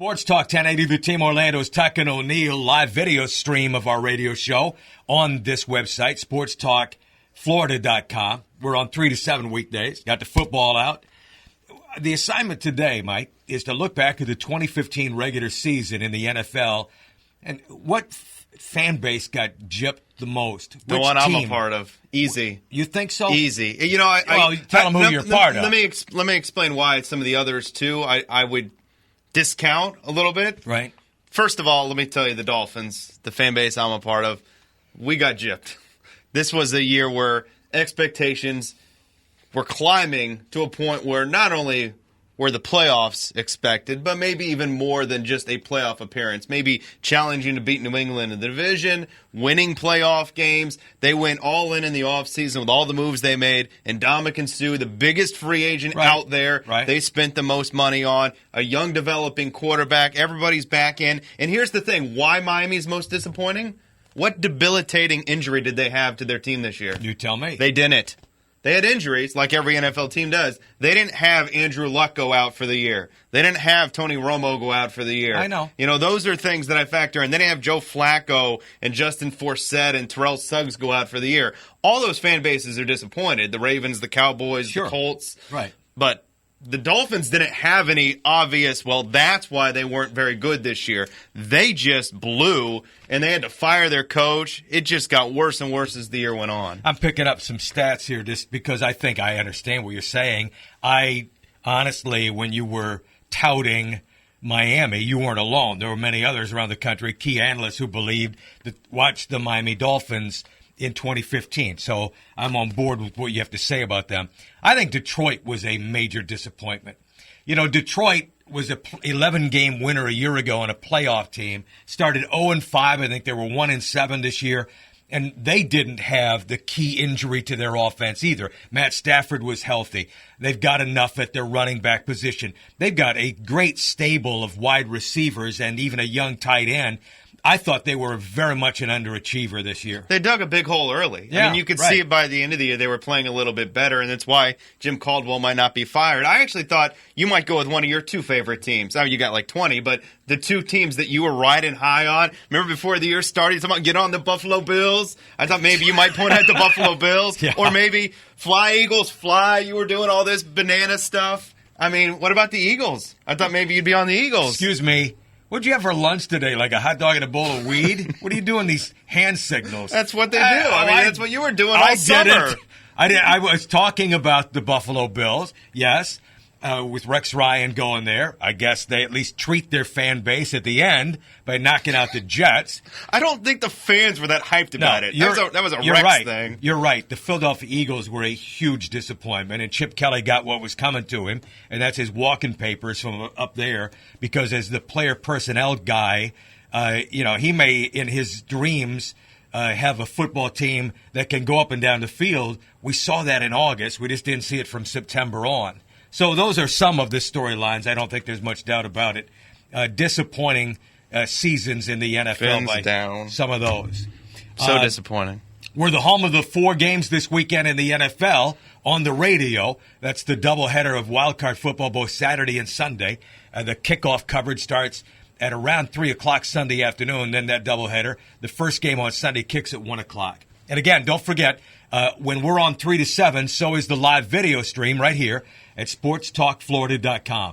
Sports Talk 1080 The Team Orlando's Tuck and O'Neill live video stream of our radio show on this website, sportstalkflorida.com. We're on 3 to 7 weekdays. Got the football out. The assignment today, Mike, is to look back at the 2015 regular season in the NFL and what fan base got gypped the most. The Which one team? I'm a part of. Easy. You think so? Easy. Tell them who you're part of. Let me explain why some of the others, too, I would discount a little bit. Right. First of all, let me tell you, the Dolphins, the fan base I'm a part of, we got gypped. This was a year where expectations were climbing to a point where not only were the playoffs expected, but maybe even more than just a playoff appearance. Maybe challenging to beat New England in the division, winning playoff games. They went all in the offseason with all the moves they made. And Ndamukong Suh, the biggest free agent out there, they spent the most money on. A young developing quarterback. Everybody's back in. And here's the thing. Why Miami's most disappointing? What debilitating injury did they have to their team this year? You tell me. They didn't. They had injuries, like every NFL team does. They didn't have Andrew Luck go out for the year. They didn't have Tony Romo go out for the year. I know. You know, those are things that I factor in. They didn't have Joe Flacco and Justin Forsett and Terrell Suggs go out for the year. All those fan bases are disappointed. The Ravens, the Cowboys, the Colts. Right. But the Dolphins didn't have any obvious, well, that's why they weren't very good this year. They just blew, and they had to fire their coach. It just got worse and worse as the year went on. I'm picking up some stats here just because I think I understand what you're saying. I honestly, when you were touting Miami, you weren't alone. There were many others around the country, key analysts who believed that watched the Miami Dolphins in 2015. So I'm on board with what you have to say about them. I think Detroit was a major disappointment. You know, Detroit was a 11-game winner a year ago on a playoff team. Started 0-5. I think they were 1-7 this year. And they didn't have the key injury to their offense either. Matt Stafford was healthy. They've got enough at their running back position. They've got a great stable of wide receivers and even a young tight end. I thought they were very much an underachiever this year. They dug a big hole early. Yeah, I mean, you could see it by the end of the year. They were playing a little bit better, and that's why Jim Caldwell might not be fired. I actually thought you might go with one of your two favorite teams. I mean, you got like 20, but the two teams that you were riding high on. Remember before the year started, talking about get on the Buffalo Bills? I thought maybe you might point at the Buffalo Bills. Yeah. Or maybe fly, Eagles, fly. You were doing all this banana stuff. I mean, what about the Eagles? I thought maybe you'd be on the Eagles. Excuse me. What'd you have for lunch today? Like a hot dog and a bowl of weed? What are you doing these hand signals? That's what they do. I mean, that's what you were doing all summer. Did it. I was talking about the Buffalo Bills, yes, with Rex Ryan going there. I guess they at least treat their fan base at the end by knocking out the Jets. I don't think the fans were that hyped about it. That was a Rex thing. You're right. The Philadelphia Eagles were a huge disappointment, and Chip Kelly got what was coming to him, and that's his walking papers from up there, because as the player personnel guy, he may, in his dreams, have a football team that can go up and down the field. We saw that in August. We just didn't see it from September on. So those are some of the storylines. I don't think there's much doubt about it. Disappointing seasons in the NFL Fins by down. Some of those. So disappointing. We're the home of the 4 games this weekend in the NFL on the radio. That's the doubleheader of wildcard football, both Saturday and Sunday. The kickoff coverage starts at around 3 o'clock Sunday afternoon, then that doubleheader. The first game on Sunday kicks at 1 o'clock. And again, don't forget, when we're on 3 to 7, so is the live video stream right here at sportstalkflorida.com.